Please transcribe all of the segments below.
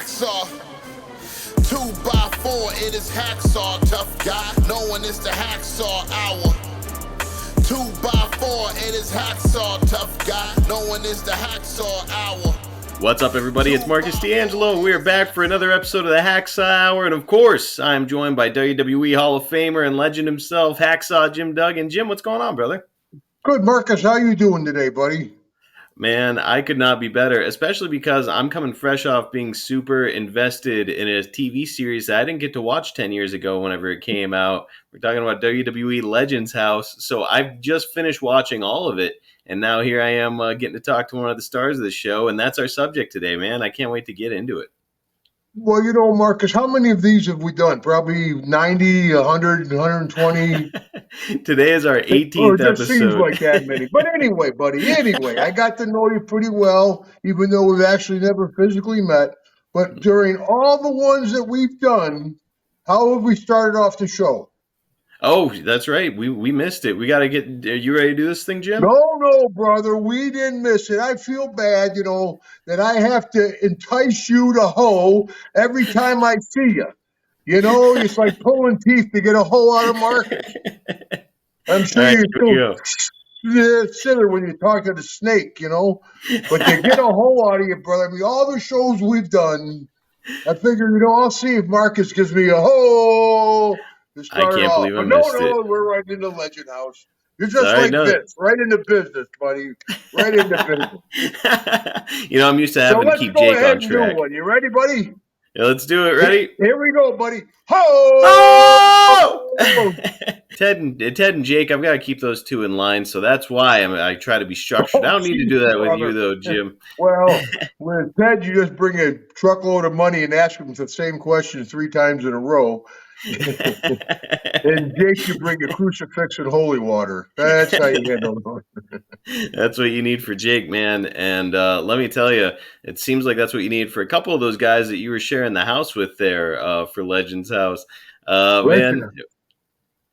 Hacksaw. 2x4, it is Hacksaw, tough guy. No one is the Hacksaw Hour. 2x4, it is Hacksaw, tough guy. No one is the Hacksaw Hour. What's up, everybody? It's Marcus D'Angelo. We are back for another episode of the Hacksaw Hour, and of course, I'm joined by WWE Hall of Famer and legend himself, Hacksaw Jim Duggan. Jim, what's going on, brother? Good, Marcus. How you doing today, buddy? Man, I could not be better, especially because I'm coming fresh off being super invested in a TV series that I didn't get to watch 10 years ago whenever it came out. We're talking about WWE Legends House, so I've just finished watching all of it, and now here I am getting to talk to one of the stars of the show, and that's our subject today, man. I can't wait to get into it. Well, you know, Marcus, how many of these have we done? Probably 90, 100, 120? Today is our 18th it episode. Seems like that many. But anyway, buddy, I got to know you pretty well, even though we've actually never physically met. But during all the ones that we've done, how have we started off the show? Oh, that's right. We missed it. We got to get – are you ready to do this thing, Jim? No, brother. We didn't miss it. I feel bad, that I have to entice you to hoe every time I see you. It's like pulling teeth to get a hoe out of Marcus. I'm sure you're still silly when you talk to the snake, But to get a hoe out of you, brother, all the shows we've done, I figure, I'll see if Marcus gives me a hoe. I can't believe I missed it. No, we're right into Legend House. You're just like this, right into business, buddy. Right into business. I'm used to having to keep Jake on track. You ready, buddy? Yeah, let's do it. Ready? Here we go, buddy. Oh! Ted and Jake, I've got to keep those two in line, so that's why I try to be structured. I don't need to do that with you, though, Jim. Well, with Ted, you just bring a truckload of money and ask him the same question 3 times in a row. And Jake, you bring a crucifix and holy water. That's how you handle it. That's what you need for Jake, man. And let me tell you, it seems like that's what you need for a couple of those guys that you were sharing the house with there for Legends House. Man,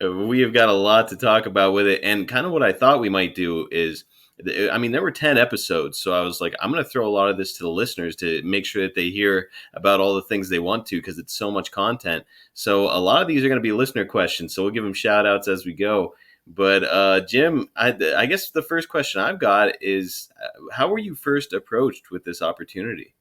we have got a lot to talk about with it. And kind of what I thought we might do is, there were 10 episodes, so I was like, I'm going to throw a lot of this to the listeners to make sure that they hear about all the things they want to, because it's so much content. So a lot of these are going to be listener questions, so we'll give them shout outs as we go. But Jim, I guess the first question I've got is, how were you first approached with this opportunity?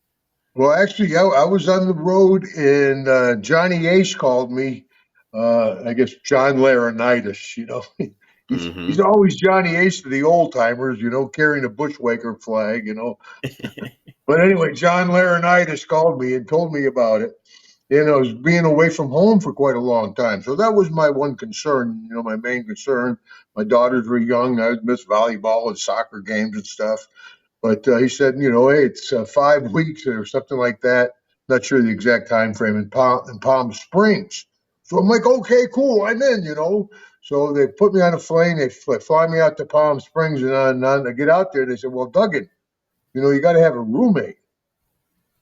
Well, actually, I was on the road, and Johnny Ace called me. I guess John Laurinaitis, He's always Johnny Ace to the old timers, carrying a bushwhacker flag, But anyway, John Laurinaitis called me and told me about it. And I was being away from home for quite a long time. So that was my one concern, my main concern. My daughters were young. I would miss volleyball and soccer games and stuff. But he said, hey, it's 5 weeks or something like that. Not sure the exact time frame in Palm Springs. So I'm like, okay, cool, I'm in, So they put me on a plane. They fly me out to Palm Springs, and on I get out there. They said, well, Duggan, you got to have a roommate.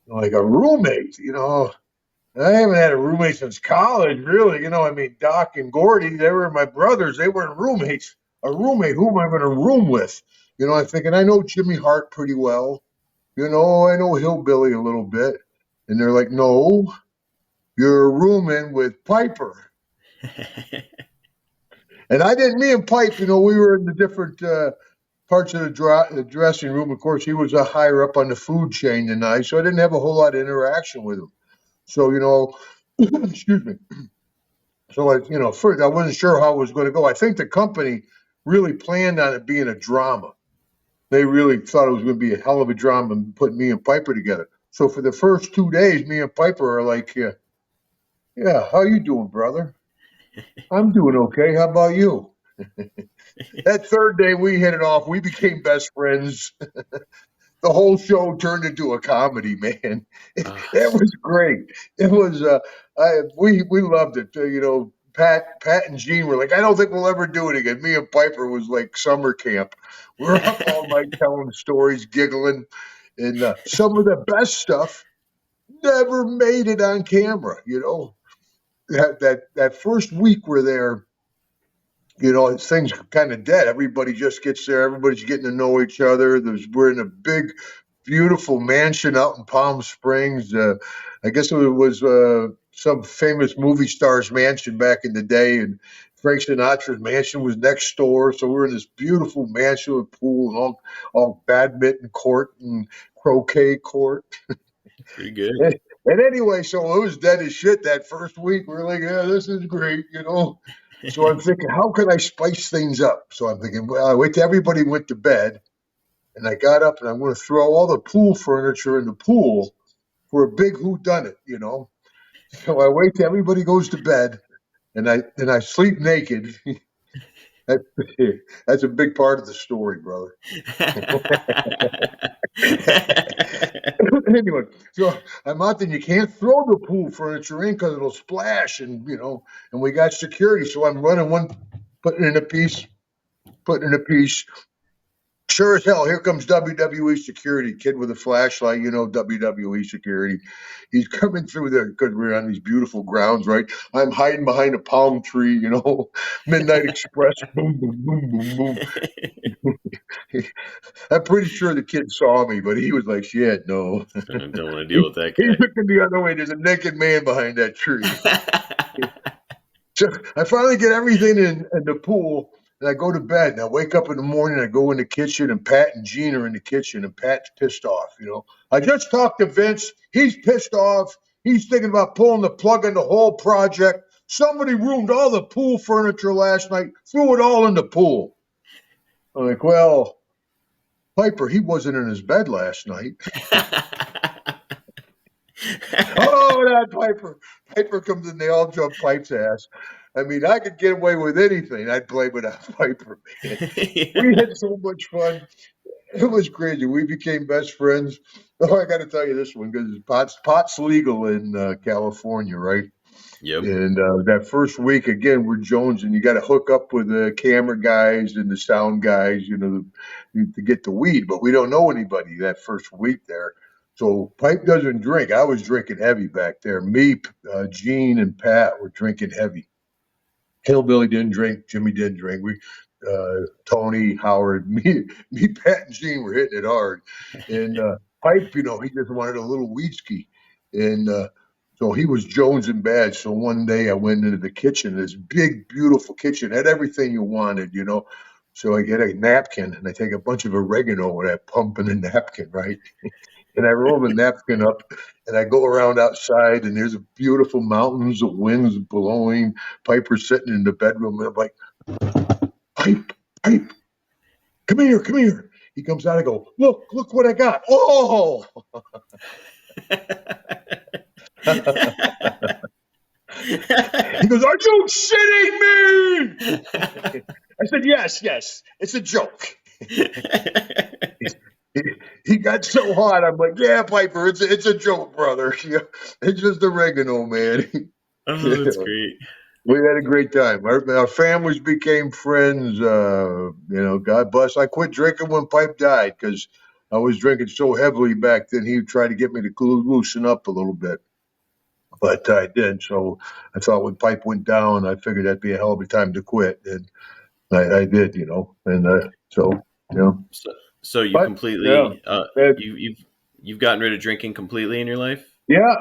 Like a roommate, I haven't had a roommate since college, really. Doc and Gordy, they were my brothers. They weren't roommates. A roommate, who am I going to room with? I'm thinking, I know Jimmy Hart pretty well. I know Hillbilly a little bit. And they're like, no, you're rooming with Piper. And me and Pipe, we were in the different parts of the dressing room. Of course, he was higher up on the food chain than I, so I didn't have a whole lot of interaction with him. So, excuse me. So, first, I wasn't sure how it was going to go. I think the company really planned on it being a drama. They really thought it was going to be a hell of a drama and putting me and Piper together. So for the first 2 days, me and Piper are like, yeah, how you doing, brother? I'm doing okay. How about you? That third day, we hit it off. We became best friends. The whole show turned into a comedy, man. It was great. It was. We loved it. Pat and Gene were like, I don't think we'll ever do it again. Me and Piper was like summer camp. We're up all night telling stories, giggling, and some of the best stuff never made it on camera. That first week we're there, things kind of dead. Everybody just gets there. Everybody's getting to know each other. We're in a big beautiful mansion out in Palm Springs. I guess it was some famous movie star's mansion back in the day, and Frank Sinatra's mansion was next door. So we're in this beautiful mansion with pool and all badminton court and croquet court. Pretty good. And anyway, so it was dead as shit that first week. We were like, yeah, this is great, So I'm thinking, how can I spice things up? So I'm thinking, well, I wait till everybody went to bed. And I got up and I'm going to throw all the pool furniture in the pool for a big whodunit, So I wait till everybody goes to bed and I sleep naked. That's a big part of the story, brother. Anyway, so I'm out there. You can't throw the pool furniture in because it'll splash, and we got security. So I'm running one, putting in a piece. Sure as hell, here comes WWE security, kid with a flashlight, WWE security. He's coming through there because we're on these beautiful grounds, right? I'm hiding behind a palm tree, Midnight Express, boom, boom, boom, boom, boom. I'm pretty sure the kid saw me, but he was like, shit, no. I don't want to deal with that guy. He's looking the other way. There's a naked man behind that tree. So I finally get everything in the pool. And I go to bed, and I wake up in the morning, I go in the kitchen, and Pat and Gene are in the kitchen, and Pat's pissed off, I just talked to Vince. He's pissed off. He's thinking about pulling the plug on the whole project. Somebody ruined all the pool furniture last night, threw it all in the pool. I'm like, well, Piper, he wasn't in his bed last night. Oh, that Piper. Piper comes in, they all jump Pipe's ass. I mean, I could get away with anything. I'd blame it on Piper, man. We had so much fun. It was crazy. We became best friends. Oh, I got to tell you this one because pot's legal in California, right? Yep. And that first week, again, we're jonesing. You got to hook up with the camera guys and the sound guys, to get the weed. But we don't know anybody that first week there. So Pipe doesn't drink. I was drinking heavy back there. Me, Gene, and Pat were drinking heavy. Hillbilly didn't drink. Jimmy didn't drink. Tony, Howard, me, Pat, and Gene were hitting it hard. And Pipe, he just wanted a little wheatsky. And so he was jonesing bad. So one day I went into the kitchen, this big, beautiful kitchen, had everything you wanted, So I get a napkin and I take a bunch of oregano and I pump in the napkin, right? And I roll the napkin up and I go around outside and there's beautiful mountains of winds blowing. Piper's sitting in the bedroom and I'm like, Pipe, come here. He comes out, I go, look what I got. Oh! He goes, are you shitting me? I said, yes, it's a joke. He got so hot. I'm like, yeah, Piper, it's a joke, brother. It's just oregano, man. Oh, that's great. We had a great time. Our families became friends. God bless. I quit drinking when Pipe died because I was drinking so heavily back then. He tried to get me to loosen up a little bit, but I did. So I thought when Pipe went down, I figured that'd be a hell of a time to quit, and I did. And So you completely you've gotten rid of drinking completely in your life? Yeah,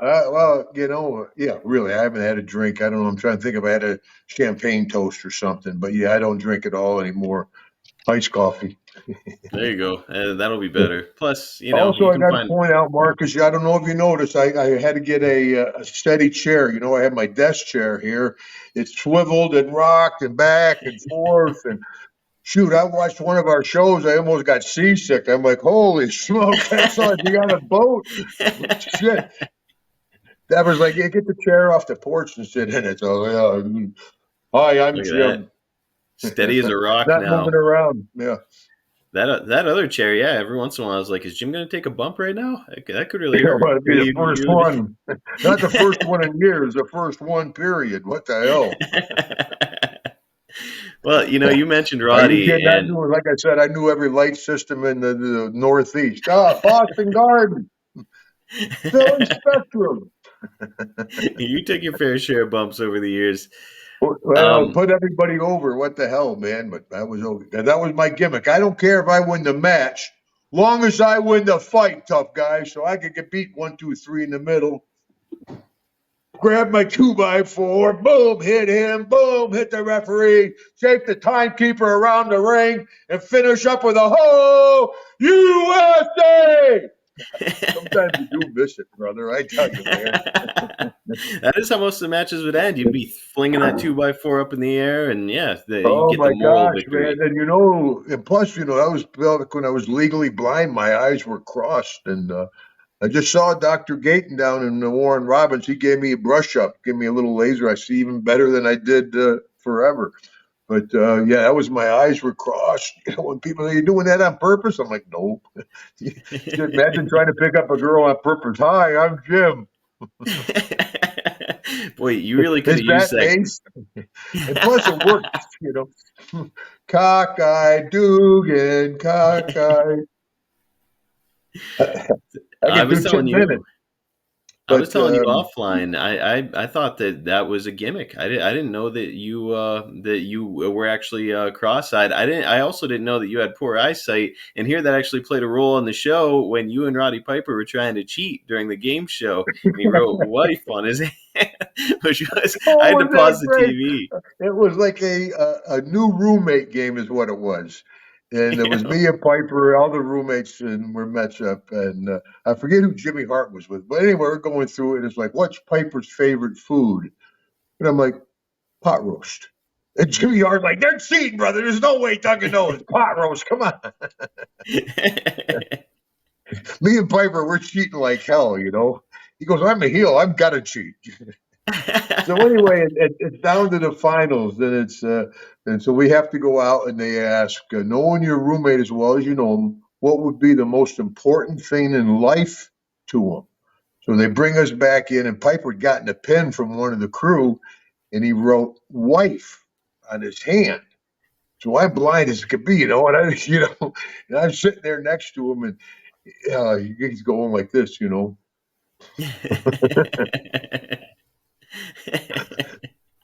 really. I haven't had a drink. I don't know. I'm trying to think if I had a champagne toast or something, but yeah, I don't drink at all anymore. Iced coffee. There you go. That'll be better. Plus, Also, I got to point out, Marcus, I don't know if you noticed, I had to get a steady chair. I have my desk chair here. It's swiveled and rocked and back and forth and shoot, I watched one of our shows. I almost got seasick. I'm like, holy smoke, that's like you on a boat. Shit. That was like, yeah, get the chair off the porch and sit in it. So, hi, I'm Jim. Steady as a rock Not now. moving around. Yeah. That other chair, yeah. Every once in a while, I was like, "Is Jim going to take a bump right now?" That could really hurt. It'd be the first one, not the first one in years. The first one, period. What the hell? Well, you mentioned Roddy, and like I said, I knew every light system in the Northeast. Boston Garden, Philly Spectrum. You took your fair share of bumps over the years. Well, put everybody over. What the hell, man? But that was okay. That was my gimmick. I don't care if I win the match. long as I win the fight, tough guy, so I could get beat 1, 2, 3 in the middle. Grab my 2x4, boom, hit him, boom, hit the referee, shake the timekeeper around the ring, and finish up with a ho, USA! Sometimes you do miss it, brother. I tell you, man. That is how most of the matches would end. You'd be flinging that 2x4 up in the air, and yeah, you Oh get my the moral gosh, victory. man! And plus, that was when I was legally blind. My eyes were crossed, and I just saw Dr. Gayton down in Warren Robins. He gave me a brush up, gave me a little laser. I see even better than I did forever. But yeah, that was my eyes were crossed. When people say, "You're doing that on purpose," I'm like, "No." Imagine trying to pick up a girl on purpose. Hi, I'm Jim. Boy, you really could Is have used that that. Ace? And plus, it worked. Cockeye Dugan, cockeye. I I could do was 10 telling you. minutes, I was but telling you offline. I thought that was a gimmick. I didn't know that you were actually cross-eyed. I also didn't know that you had poor eyesight. And here that actually played a role in the show when you and Roddy Piper were trying to cheat during the game show, and he wrote "wife" on his hand, which was I oh, had to was that pause the great? TV. It was like a new roommate game, is what it was. And it was me and Piper, all the roommates, and we're matched up. And I forget who Jimmy Hart was with. But anyway, we're going through it. And it's like, what's Piper's favorite food? And I'm like, pot roast. And Jimmy Hart's like, they're cheating, brother. There's no way Duncan knows. Pot roast. Come on. Me and Piper, we're cheating like hell, He goes, I'm a heel. I've got to cheat. So anyway, it's down to the finals, and so we have to go out, and they ask, knowing your roommate as well as you know him, what would be the most important thing in life to him? So they bring us back in, and Piper had gotten a pen from one of the crew, and he wrote "wife" on his hand. So I'm blind as could be, and and I'm sitting there next to him, and he's going like this.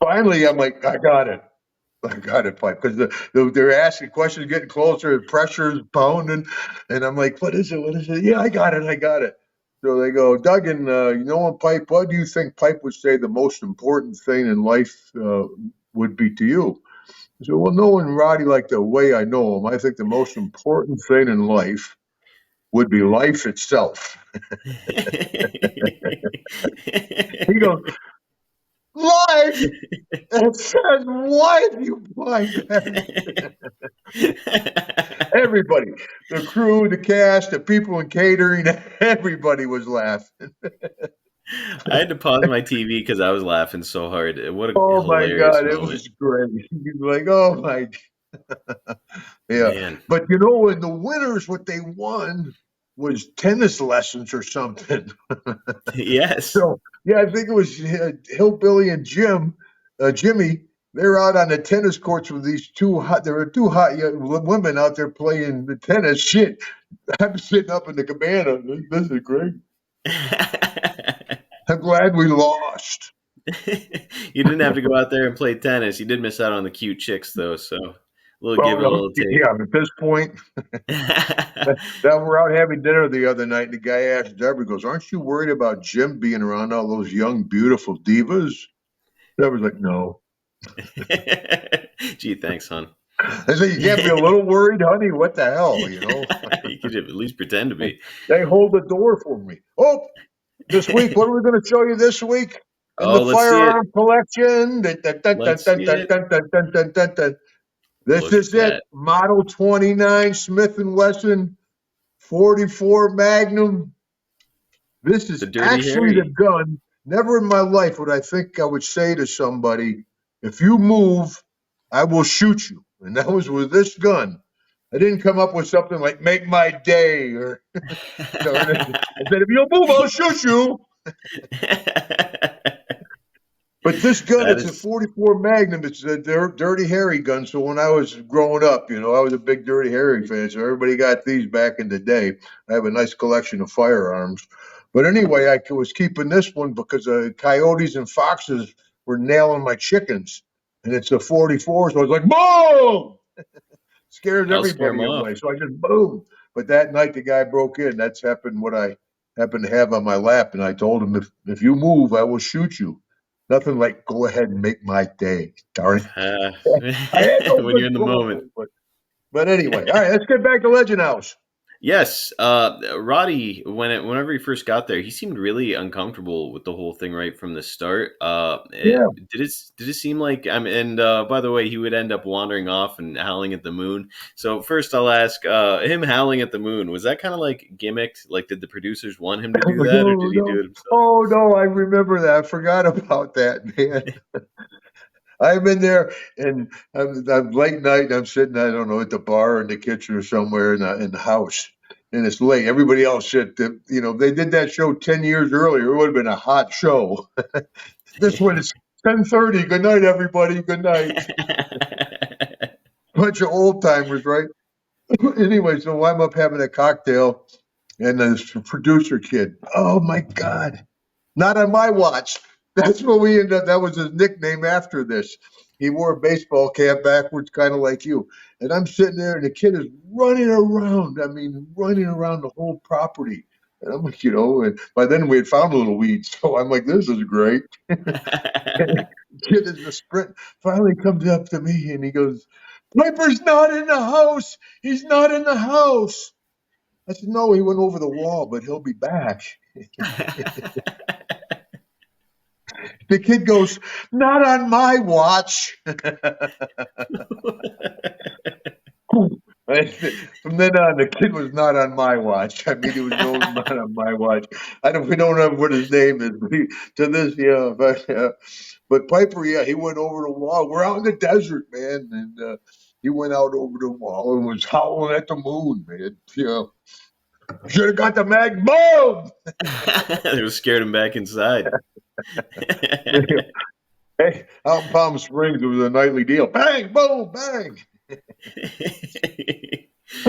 Finally, I'm like, I got it. Pipe, because they're asking questions, getting closer, the pressure's pounding, and I'm like, what is it? What is it? Yeah, I got it. So they go, Duggan, Pipe, what do you think Pipe would say the most important thing in life would be to you? I said, well, knowing Roddy like the way I know him, I think the most important thing in life would be life itself. He goes, life? It says wife, you blind bastard. Everybody, the crew, the cast, the people in catering, everybody was laughing. I had to pause my TV because I was laughing so hard. What a Oh my hilarious God, it moment. was great. He's like, oh my, yeah. Man. But in the winners, what they won was tennis lessons or something. Yes. So yeah, I think it was Hillbilly and Jimmy. They're out on the tennis courts with these there were two hot young women out there playing the tennis. Shit, I'm sitting up in the cabana. This is great. I'm glad we lost. You didn't have to go out there and play tennis. You did miss out on the cute chicks, though. So a little give and a Well, little take. yeah, at this point, that we're out having dinner the other night, and the guy asked Deborah, goes, aren't you worried about Jim being around all those young, beautiful divas? Deborah's like, no. Gee, thanks, hon. I said, you can't be a little worried, honey. What the hell, You could at least pretend to be. They hold the door for me. Oh, this week, what are we going to show you this week in the Let's see it. firearm collection? Let's see it. This Look is at it. that. Model 29 Smith & Wesson 44 Magnum. This is The Dirty actually the Harry. gun. Never in my life would I think I would say to somebody, if you move, I will shoot you. And that was with this gun. I didn't come up with something like make my day or I said, if you move, I'll shoot you. But this gun, it's a 44 Magnum. It's a Dirty Harry gun. So when I was growing up, I was a big Dirty Harry fan. So everybody got these back in the day. I have a nice collection of firearms. But anyway, I was keeping this one because coyotes and foxes were nailing my chickens. And it's a 44. So I was like, boom! Scares I'll scare 'em everybody off. away. So I just boom. But that night the guy broke in. That's happened what I happened to have on my lap, and I told him if you move, I will shoot you. Nothing like go ahead and make my day. Darn it. I had no When you're in the control. moment. But anyway, all right, let's get back to Legend House. Yes, Roddy. Whenever he first got there, he seemed really uncomfortable with the whole thing right from the start. Yeah. Did it seem like? And by the way, he would end up wandering off and howling at the moon. So first, I'll ask him howling at the moon. Was that kind of like gimmicked? Like, did the producers want him to do that, or No, did he do no. it himself? Oh no, I remember that. I forgot about that, man. I'm in there and I'm late night and I'm sitting, I don't know, at the bar or in the kitchen or somewhere in the house. And it's late. Everybody else said, they did that show 10 years earlier. It would have been a hot show. This one is 10:30. Good night, everybody. Good night. Bunch of old timers, right? Anyway, so I'm up having a cocktail and this producer kid. Oh my God. Not on my watch. That's what we ended up. That was his nickname after this. He wore a baseball cap backwards, kind of like you. And I'm sitting there, and the kid is running around. I mean, running around the whole property. And I'm like, and by then we had found a little weed. So I'm like, this is great. Kid is a sprint. Finally comes up to me, and he goes, Piper's not in the house. He's not in the house. I said, no, he went over the wall, but he'll be back. The kid goes, not on my watch. From then on, the kid was not on my watch. I mean, he was not on my watch. We don't know what his name is, but to this, but Piper, yeah, he went over the wall. We're out in the desert, man, and he went out over the wall and was howling at the moon, man. Should have got the mag. Boom! They were scared him back inside. Hey, out in Palm Springs, it was a nightly deal. Bang, boom, bang.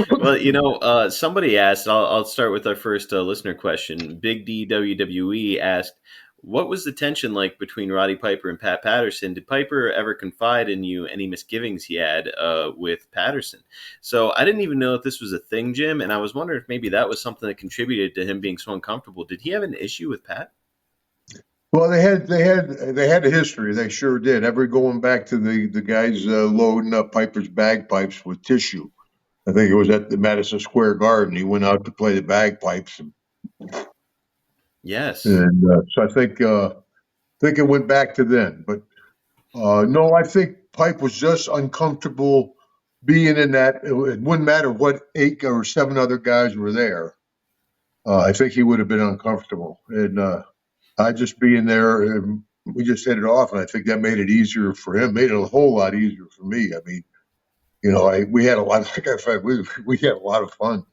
Well, somebody asked. I'll start with our first listener question. Big D WWE asked, "What was the tension like between Roddy Piper and Pat Patterson? Did Piper ever confide in you any misgivings he had with Patterson?" So I didn't even know if this was a thing, Jim, and I was wondering if maybe that was something that contributed to him being so uncomfortable. Did he have an issue with Pat? Well, they had a history. They sure did. Ever going back to the guys loading up Piper's bagpipes with tissue. I think it was at the Madison Square Garden. He went out to play the bagpipes, Yes. and so I think it went back to then. But no, I think Pipe was just uncomfortable being in that. It wouldn't matter what 8 or 7 other guys were there. I think he would have been uncomfortable, and I just being there, we just hit it off, and I think that made it easier for him. Made it a whole lot easier for me. I mean, we had a lot. Like I said, we had a lot of fun.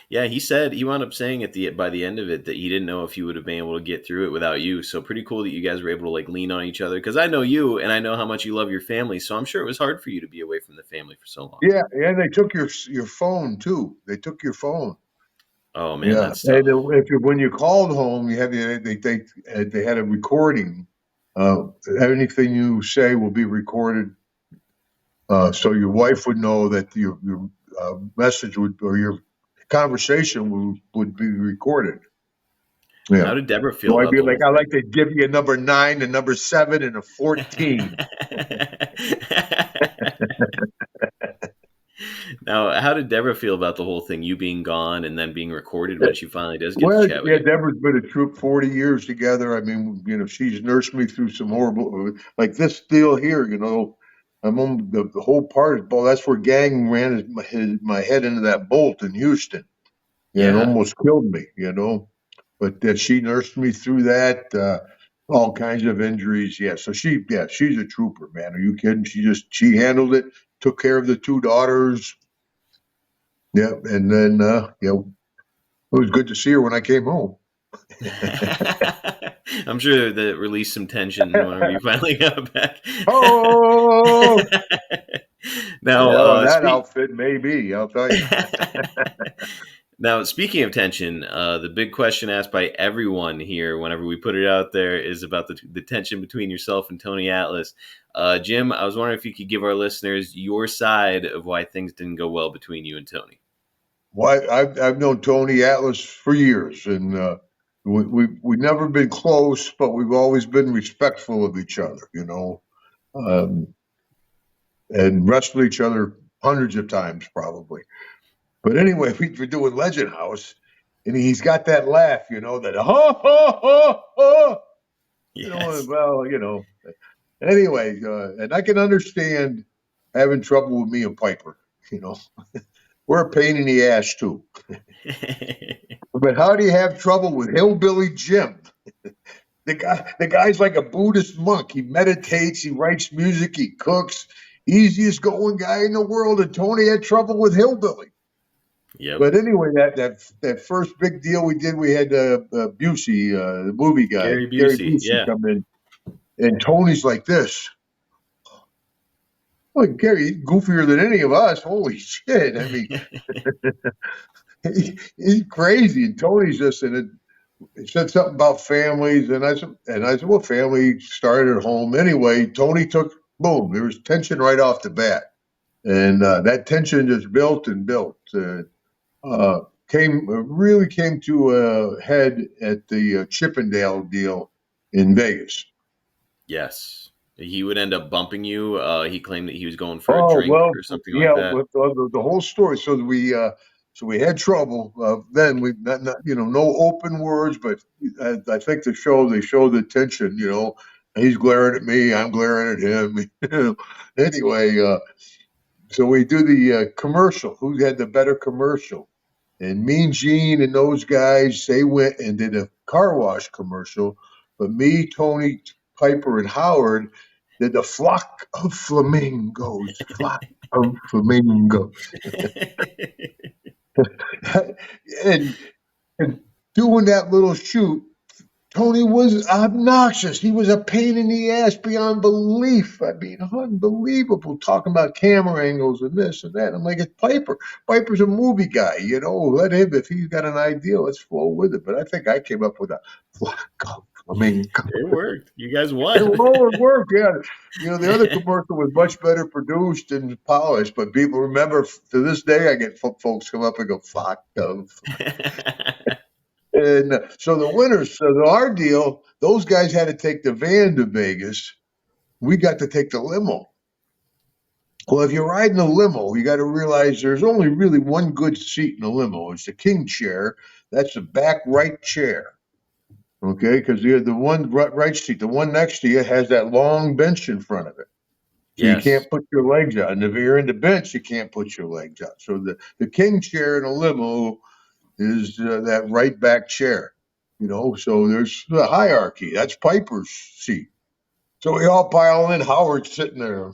Yeah, he said he wound up saying by the end of it that he didn't know if he would have been able to get through it without you. So pretty cool that you guys were able to like lean on each other, because I know you and I know how much you love your family. So I'm sure it was hard for you to be away from the family for so long. Yeah, and they took your phone too. They took your phone. Oh man, Yeah, that's tough. and when you called home, they had a recording. Anything you say will be recorded, so your wife would know that your message or your conversation would be recorded. Yeah. How did Deborah feel So I'd about be the like, whole I thing? like to give you a number 9, a number 7, and a 14. Now, how did Deborah feel about the whole thing, you being gone and then being recorded when she finally does get to Well, chat with yeah, you? Deborah's been a troop 40 years together. I mean, she's nursed me through some horrible, like this deal here. I'm on the whole part. Well, that's where gang ran my head into that bolt in Houston, and Yeah. almost killed me. But she nursed me through that. All kinds of injuries. Yeah, so she's a trooper, man. Are you kidding? She handled it. Took care of the 2 daughters. Yeah, and then it was good to see her when I came home. I'm sure that released some tension whenever you finally got back. Oh, Now, yeah, that outfit maybe, I'll tell you. Now, speaking of tension, the big question asked by everyone here whenever we put it out there is about the tension between yourself and Tony Atlas. Jim, I was wondering if you could give our listeners your side of why things didn't go well between you and Tony. Well, I've known Tony Atlas for years, and we've never been close, but we've always been respectful of each other, um, and wrestled each other hundreds of times probably. But anyway, we were doing Legend House, and he's got that laugh, that ha ha ha ha, Yes. well. Anyway, and I can understand having trouble with me and Piper. You know, we're a pain in the ass too. But how do you have trouble with Hillbilly Jim? The guy's like a Buddhist monk. He meditates, he writes music, he cooks. Easiest going guy in the world. And Tony had trouble with Hillbilly. Yep. But anyway, that first big deal we did, we had Busey, the movie guy, Gary Busey, yeah. come in, and Tony's like this. Well, Gary, he's goofier than any of us. Holy shit! I mean, he's crazy. And Tony's just in it. He said something about families, and I said, well, family started at home anyway. Tony took boom. There was tension right off the bat, and that tension just built and built. Really came to a head at the Chippendale deal in Vegas. Yes. He would end up bumping you. He claimed that he was going for a drink or something like that. With the whole story. So we had trouble. Then we not no open words, but I think they show the tension. He's glaring at me, I'm glaring at him. Anyway, so we do the commercial. Who had the better commercial? And Mean Gene and those guys, they went and did a car wash commercial. But me, Tony, Piper, and Howard did the flock of flamingos. Flock of flamingos. and, and doing that little shoot, Tony was obnoxious. He was a pain in the ass beyond belief. I mean, unbelievable. Talking about camera angles and this and that. I'm like, it's Piper. Piper's a movie guy, Let him, if he's got an idea, let's flow with it. But I think I came up with a flock of flamingo. It worked. You guys won. It worked, yeah. The other commercial was much better produced and polished, but people remember to this day. I get folks come up and go, flock of. And so the winners, our deal, those guys had to take the van to Vegas. We got to take the limo. Well, if you're riding a limo, you got to realize there's only really one good seat in a limo. It's the king chair. That's the back right chair. Okay, because the one right seat, the one next to you has that long bench in front of it. So yes. You can't put your legs out. And if you're in the bench, you can't put your legs out. So the king chair in a limo is that right back chair, so there's the hierarchy. That's Piper's seat. So we all pile in. Howard's sitting there.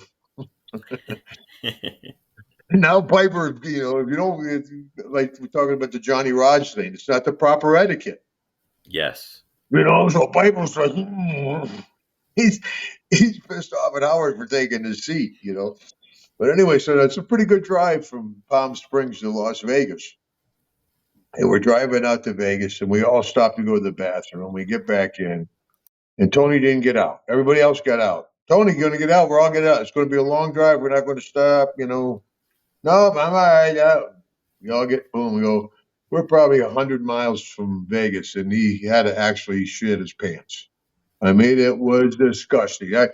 Now Piper, if you don't, like we're talking about the Johnny Raj thing, it's not the proper etiquette. Yes. So Piper's like, he's pissed off at Howard for taking his seat, But anyway, so that's a pretty good drive from Palm Springs to Las Vegas. And we're driving out to Vegas, and we all stop to go to the bathroom. We get back in, and Tony didn't get out. Everybody else got out. Tony, going to get out? We're all getting out. It's going to be a long drive. We're not going to stop, No, I'm all right. We all get, boom, we go. We're probably 100 miles from Vegas, and he had to actually shit his pants. I mean, it was disgusting. I'm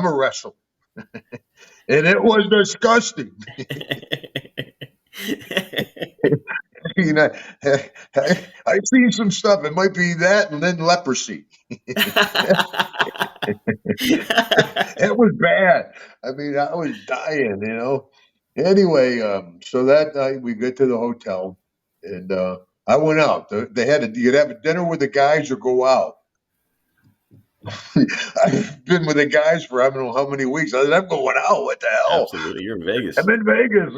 a wrestler. And it was disgusting. I've seen some stuff. It might be that and then leprosy. It was bad. I mean, I was dying, Anyway, so that night we get to the hotel, and I went out. They had you'd have a dinner with the guys or go out. I've been with the guys for I don't know how many weeks. I said, I'm going out. What the hell? Absolutely. You're in Vegas. I'm in Vegas.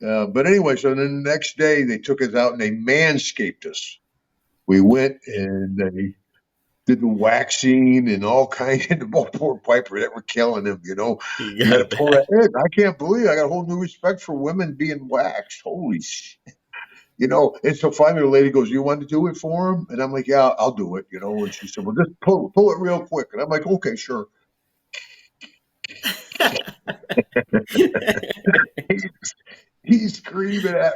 But anyway, so then the next day they took us out and they manscaped us. We went and they did the waxing and all kinds of poor Piper that were killing him, You got to pull that in. I can't believe it. I got a whole new respect for women being waxed. Holy shit. And so finally the lady goes, you want to do it for him? And I'm like, yeah, I'll do it, And she said, well, just pull it real quick. And I'm like, okay, sure. He's screaming at,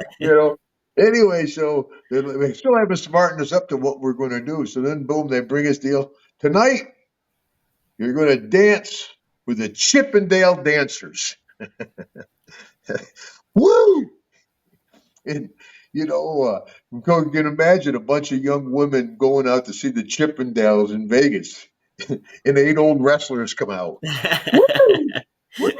Anyway, so they still haven't smartened us up to what we're going to do. So then, boom, they bring us deal. Tonight, you're going to dance with the Chippendale dancers. Woo! And, you can imagine a bunch of young women going out to see the Chippendales in Vegas. And 8 old wrestlers come out. Woo! Woo!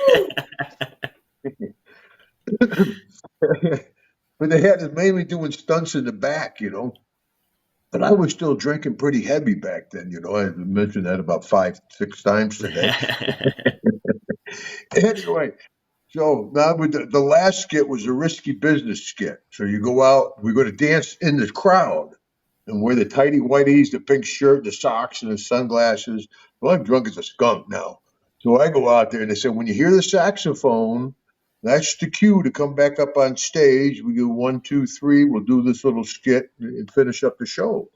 But they had us mainly doing stunts in the back, But I was still drinking pretty heavy back then, I mentioned that about 5, 6 times today. Anyway, so now with the last skit was a risky business skit. So you go out, we're going to dance in the crowd and wear the tighty whities, the pink shirt, the socks, and the sunglasses. Well, I'm drunk as a skunk now. So I go out there and they say, when you hear the saxophone, that's the cue to come back up on stage. We go 1, 2, 3. We'll do this little skit and finish up the show.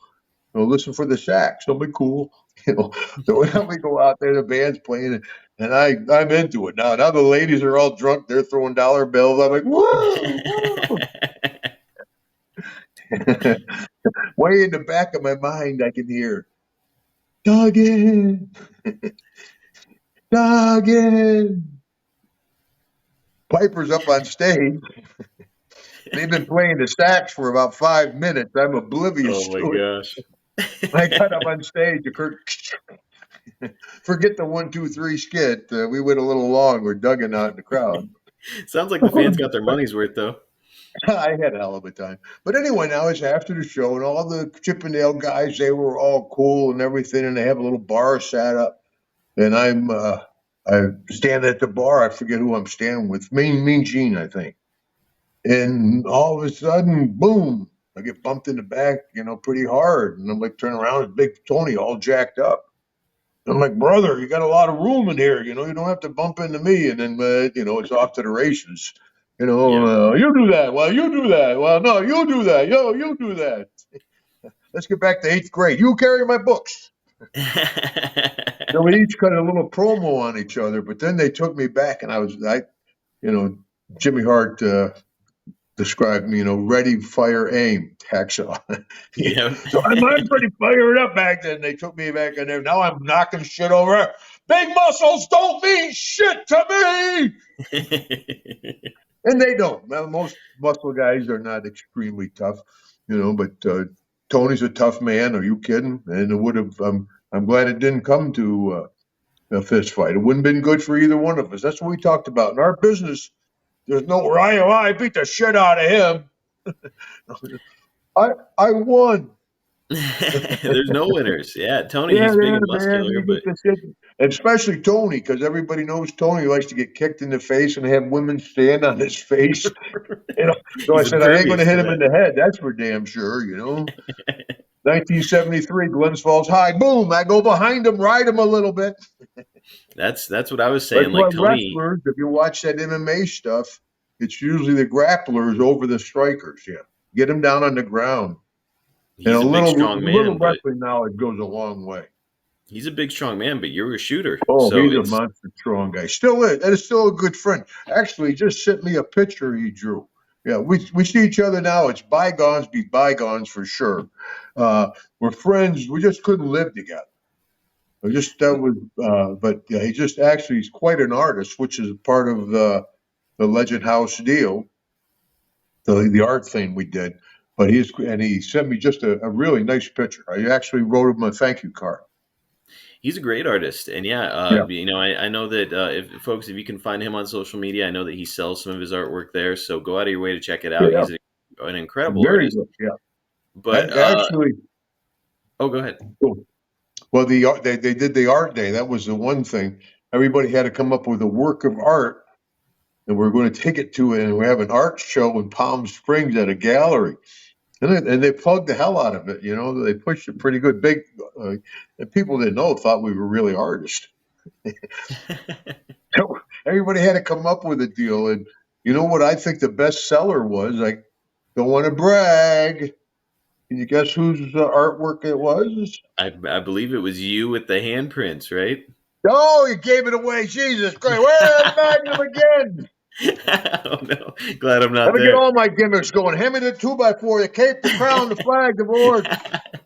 Listen for the sax. It'll be cool. So now we go out there, the band's playing, and I'm into it now. Now the ladies are all drunk. They're throwing dollar bills. I'm like, whoa, whoa. Way in the back of my mind, I can hear, Duggan, Duggan. Piper's up on stage. They've been playing the sax for about 5 minutes. I'm oblivious Oh my to it. gosh. I got up on stage. Forget the 1, 2, 3 skit. We went a little long. We're Duggan out in the crowd. Sounds like the fans got their money's worth, though. I had a hell of a time. But anyway, now it's after the show, and all the Chippendale guys, they were all cool and everything, and they have a little bar set up. And I'm standing at the bar. I forget who I'm standing with. Mean Gene, I think. And all of a sudden, boom, I get bumped in the back, pretty hard. And I'm like, turn around, it's Big Tony all jacked up. I'm like, brother, you got a lot of room in here. You don't have to bump into me. And then, it's off to the races. You do that. Well, you do that. Well, no, you do that. Yo, you do that. Let's get back to 8th grade. You carry my books. So we each cut a little promo on each other, but then they took me back, and Jimmy Hart described me, ready, fire, aim, hacksaw. Yeah. So I'm pretty fired up back then. They took me back in there. Now I'm knocking shit over. Big muscles don't mean shit to me. And they don't. Most muscle guys are not extremely tough, but Tony's a tough man. Are you kidding? And it would have, I'm glad it didn't come to a fist fight. It wouldn't have been good for either one of us. That's what we talked about. In our business, there's no, I beat the shit out of him. I won. There's no winners. Yeah, Tony, he's big and muscular, but especially Tony, because everybody knows Tony likes to get kicked in the face and have women stand on his face. So I said, I ain't going to hit him in the head. That's for damn sure. 1973, Glens Falls High. Boom! I go behind him, ride him a little bit. That's what I was saying. Like Tony, wrestlers, if you watch that MMA stuff, it's usually the grapplers over the strikers. Yeah, get them down on the ground. He's a big, strong man. Little wrestling knowledge goes a long way. He's a big, strong man, but you're a shooter. Oh, so he's a monster strong guy. Still is. And it's still a good friend. Actually, he just sent me a picture he drew. Yeah, we see each other now. It's bygones be bygones for sure. We're friends. We just couldn't live together. But he just actually is quite an artist, which is part of the Legend House deal, the art thing we did. But he sent me just a really nice picture. I actually wrote him a thank you card. He's a great artist, and I know that if you can find him on social media, I know that he sells some of his artwork there. So go out of your way to check it out. Yeah. He's an incredible artist. Good, yeah, but actually, go ahead. Cool. Well, they did the art day. That was the one thing. Everybody had to come up with a work of art, and we're going to take it to, and we have an art show in Palm Springs at a gallery. And they plugged the hell out of it, They pushed it pretty good. Big, and people didn't know, thought we were really artists. So everybody had to come up with a deal. And you know what I think the best seller was? I don't want to brag. Can you guess whose artwork it was? I believe it was you with the handprints, right? Oh, you gave it away. Jesus Christ. Where's Magnum again? Oh no! Glad I'm Let not me get there. all my gimmicks going. Hand me the 2x4, the cape, the crown, the flag, the board.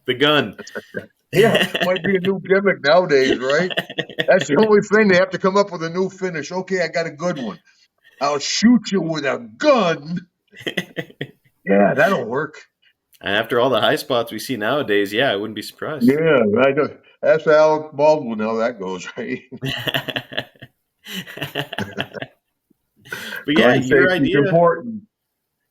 The gun. Yeah, might be a new gimmick nowadays, right? That's the only thing. They have to come up with a new finish. Okay, I got a good one. I'll shoot you with a gun. Yeah, that'll work. After all the high spots we see nowadays, yeah, I wouldn't be surprised. Yeah, I know. That's Alec Baldwin how that goes, right? But yeah, Gun safety's important.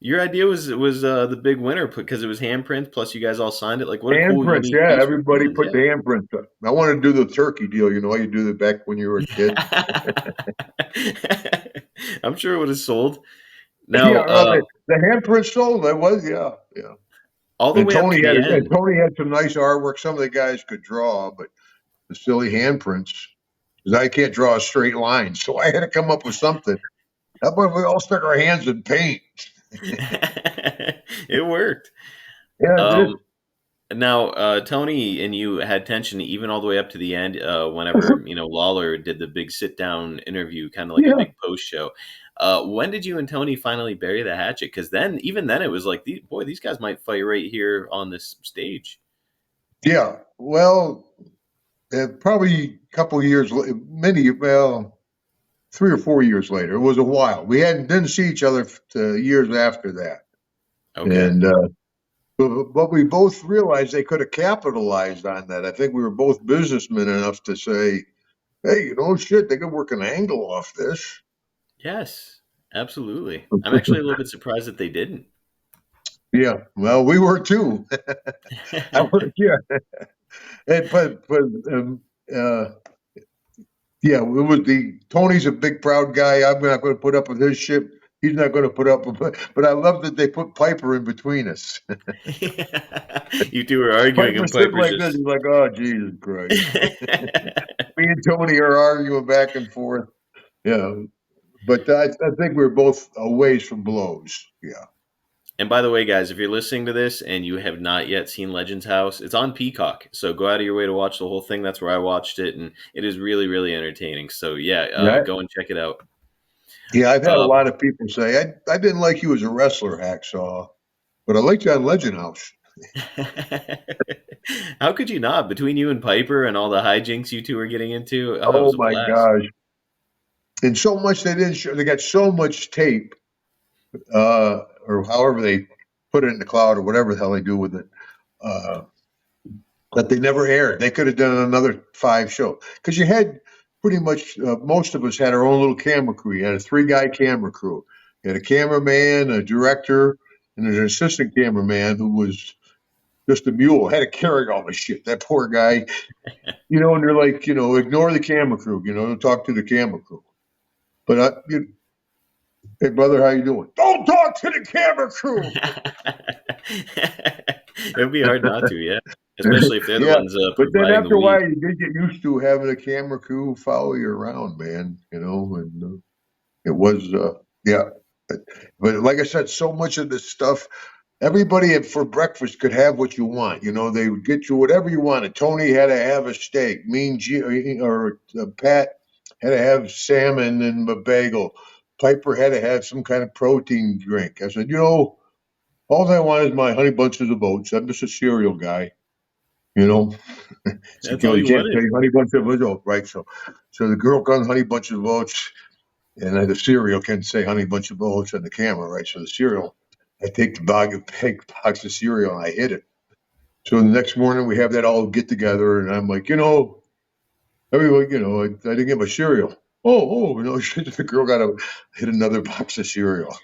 your idea was the big winner because it was handprint. Plus, you guys all signed it. Like, what a cool, Handprints, unique yeah. piece for Everybody fans. put the handprints up. I want to do the turkey deal. You know, you do that back when you were a kid. Yeah. I'm sure it would have sold. Yeah, Now, well, the handprint sold. That was, yeah, yeah. all the And way up to the end. Tony had some nice artwork. Some of the guys could draw, but the silly handprints, because I can't draw a straight line, so I had to come up with something. How about we all stuck our hands in paint? It worked. Yeah, it did. Now, Tony and you had tension even all the way up to the end. Whenever Lawler did the big sit down interview, kind of like a Yeah, big post show. When did you and Tony finally bury the hatchet? Because even then, it was like, these guys might fight right here on this stage. yeah. Well, probably a couple of years, 3 or 4 years later. It was a while. We didn't see each other years after that, Okay. and but we both realized they could have capitalized on that. I think we were both businessmen enough to say, "Hey, shit, they could work an angle off this." Yes, absolutely. I'm actually a little bit surprised that they didn't. Yeah, well, we were too. Yeah, but uh, yeah, it was Tony's a big proud guy. I'm not going to put up with his shit. He's not going to put up with. But I love that they put Piper in between us. You two were arguing, and Piper's sitting Piper's like this. just. He's like, "Oh, Jesus Christ." Me and Tony are arguing back and forth. Yeah, but I think we're both a ways from blows. Yeah. And by the way, guys, if you're listening to this and you have not yet seen Legends House, it's on Peacock. So go out of your way to watch the whole thing. That's where I watched it, and it is really, really entertaining. So yeah, Yeah, go and check it out. yeah. I've had a Uh, lot of people say I didn't like you as a wrestler, Hacksaw, but I liked you on Legend House. How could you not? Between you and Piper and all the hijinks you two were getting into, oh, it Oh was a my blast. gosh! And so much they didn't show. They got so much tape, or however they put it in the cloud, or whatever the hell they do with it, uh, that they never aired. They could have done another 5 shows because you had pretty much most of us had our own little camera crew. You had a 3-guy camera crew. You had a cameraman, a director, and an assistant cameraman who was just a mule. Had to carry all the shit. That poor guy, and they're like, ignore the camera crew. Don't talk to the camera crew. But hey brother, how you doing? Don't talk to the camera crew. It would be hard not to, yeah. Especially if they're the Yeah, ones but then providing the after a weed. while, you did get used to having a camera crew follow you around, man. And it was, yeah. But like I said, so much of this stuff, everybody for breakfast could have what you want. They would get you whatever you wanted. Tony had to have a steak. Pat had to have salmon and a bagel. Piper had to have some kind of protein drink. I said, all I want is my honey bunches of oats. I'm just a cereal guy. So, That's all you you can't wanted? say honey bunch of oats, right? So the girl got honey bunch of oats, and the cereal can say honey bunch of oats on the camera, right? So the cereal, I take the big box of cereal and I hit it. So the next morning we have that all get together, and I'm like, everyone, I didn't get my cereal. Oh, the girl got to hit another box of cereal.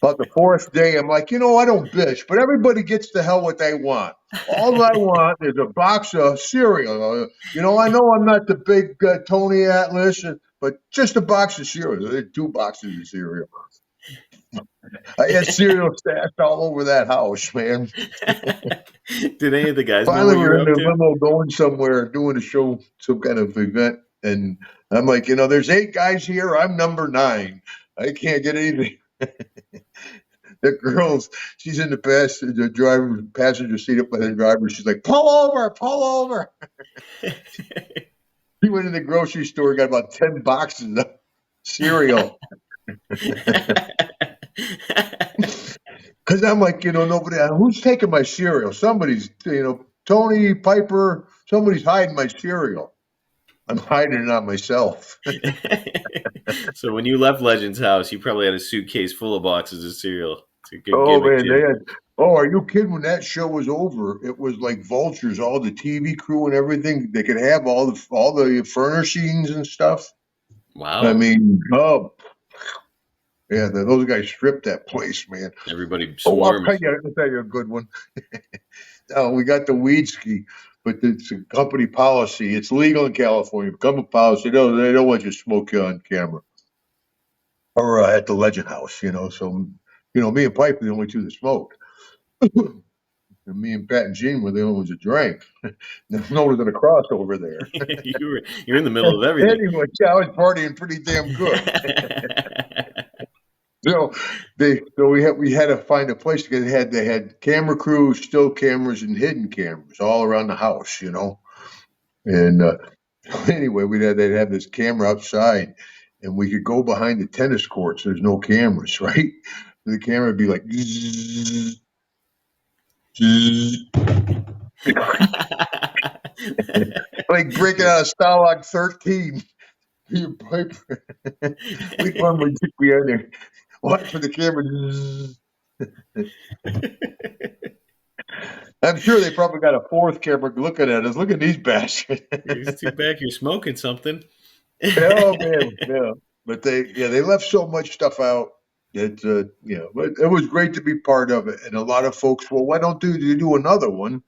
About the 4th day, I'm like, I don't bitch, but everybody gets the hell what they want. All I want is a box of cereal. I know I'm not the big Tony Atlas, but just a box of cereal. There's 2 boxes of cereal. I had cereal stashed all over that house, man. Did any of the guys know Finally, what you we're were in up the to? limo going somewhere, doing a show, some kind of event. And I'm like, there's 8 guys here. I'm number 9. I can't get anything. The girl's, she's in the passenger seat up by the driver. She's like, pull over, pull over. He went in the grocery store, got about 10 boxes of cereal. Because I'm like, nobody, who's taking my cereal? Somebody's, Tony Piper, somebody's hiding my cereal. I'm hiding it on myself. So when you left Legends House, you probably had a suitcase full of boxes of cereal. It's a good Oh gimmick, man, too. are you kidding? When that show was over, it was like vultures, all the TV crew and everything. They could have all the furnishings and stuff. I Wow. mean, yeah, those guys stripped that place, man. Everybody Oh, swarmed. I'll tell you a good one. We got the weed ski, but it's a company policy. It's legal in California. Company policy. No, they don't want you to smoke on camera or at the Legend House. So me and Pipe were the only two that smoked. And me and Pat and Gene were the only ones that drank. There's no one to cross over there. You're in the middle of everything. Anyway, yeah, I was partying pretty damn good. So we had to find a place because they had camera crews, still cameras, and hidden cameras all around the house. And anyway, they'd have this camera outside, and we could go behind the tennis courts. There's no cameras, right? The camera would be like, zzz, zzz, like breaking out of Stalag 13. We'd normally be in there, watch for the camera. I'm sure they probably got a fourth camera looking at us. Look at these bastards. It's too bad you're smoking something. Oh man, yeah. But they left so much stuff out that but it was great to be part of it. And a lot of folks, well, why don't you do another one?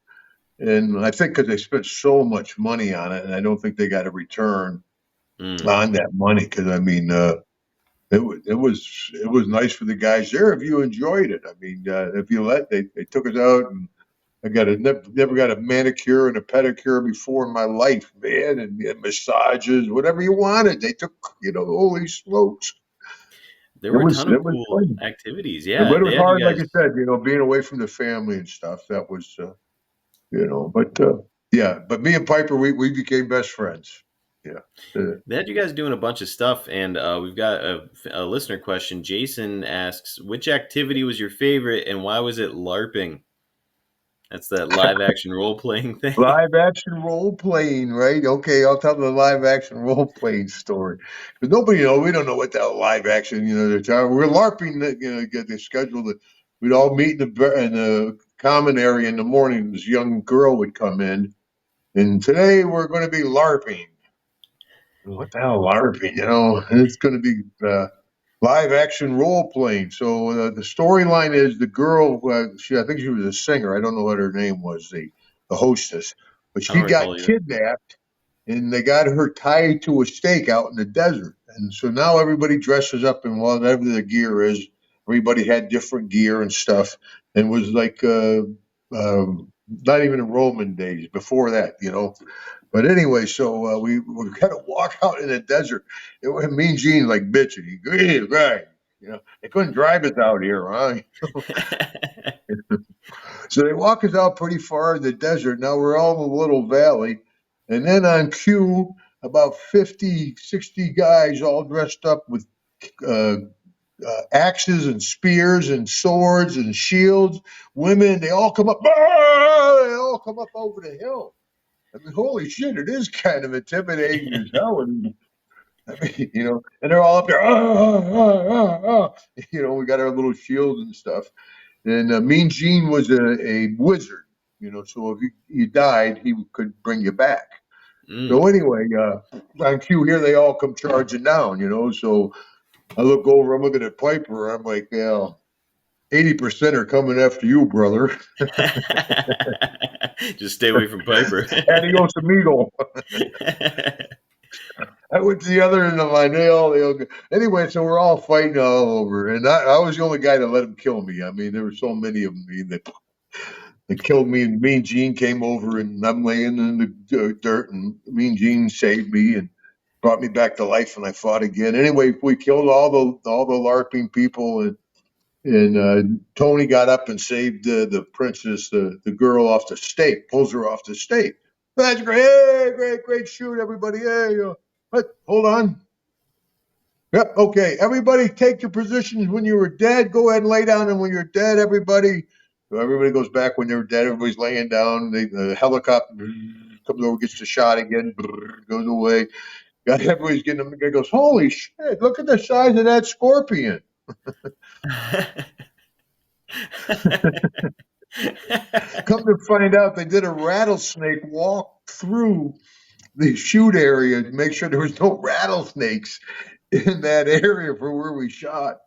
And I think because they spent so much money on it, and I don't think they got a return on that money. Because I mean, it was nice for the guys there if you enjoyed it. I mean, if you they took us out, and I never got a manicure and a pedicure before in my life, man, and massages, whatever you wanted. They took, holy smokes. There It were a was ton of it was cool fun. activities. But Yeah, it they was had you hard, like guys. I said, being away from the family and stuff. That was, but yeah. But me and Piper, we became best friends. Yeah. They had you guys doing a bunch of stuff, and we've got a listener question. Jason asks, which activity was your favorite, and why was it LARPing? That's that live action role playing thing. Live action role playing, right? Okay, I'll tell the live action role playing story. Because we don't know what that live action, they're talking. We're LARPing, get the schedule that we'd all meet in the common area in the morning. This young girl would come in, and today we're going to be LARPing. What the hell, LARPing? It's going to be live action role playing. So the storyline is the girl. I think she was a singer. I don't know what her name was. The hostess, but I she don't got recall either. kidnapped, and they got her tied to a stake out in the desert. And so now everybody dresses up in whatever the gear is. Everybody had different gear and stuff, and was like not even in Roman days. Before that. But anyway, so we kind of walk out in the desert. Me and Gene like bitching. Hey, right. They couldn't drive us out here, huh? So they walk us out pretty far in the desert. Now we're all in a little valley. And then on cue, about 50, 60 guys all dressed up with uh, axes and spears and swords and shields. Women, they all come up. They all come up over the hill. I mean, holy shit, it is kind of intimidating as hell. And I mean, and they're all up there. We got our little shields and stuff. And Mean Gene was a wizard. So if you died, he could bring you back. So anyway, on cue here, they all come charging down. So I look over, I'm looking at Piper. I'm like, yeah, 80% are coming after you, brother. Just stay away from Piper. Adios, amigo. I went to the other end of my nail. Anyway, so we're all fighting all over, and I was the only guy that let him kill me. I mean, there were so many of them that killed me, and Mean Gene came over, and I'm laying in the dirt, and Mean Gene saved me and brought me back to life, and I fought again. Anyway, we killed all the LARPing people, and Tony got up and saved the princess, the girl off the stake, pulls her off the stake. That's great. Hey, great shoot, everybody. Hey, but hold on. Yep. Okay. Everybody take your positions when you were dead. Go ahead and lay down. And when you're dead, everybody. So everybody goes back when they're dead. Everybody's laying down. The helicopter comes over, gets the shot again, goes away. Everybody's getting them. The guy goes, "Holy shit! Look at the size of that scorpion." Come to find out, they did a rattlesnake walk through the shoot area to make sure there was no rattlesnakes in that area for where we shot.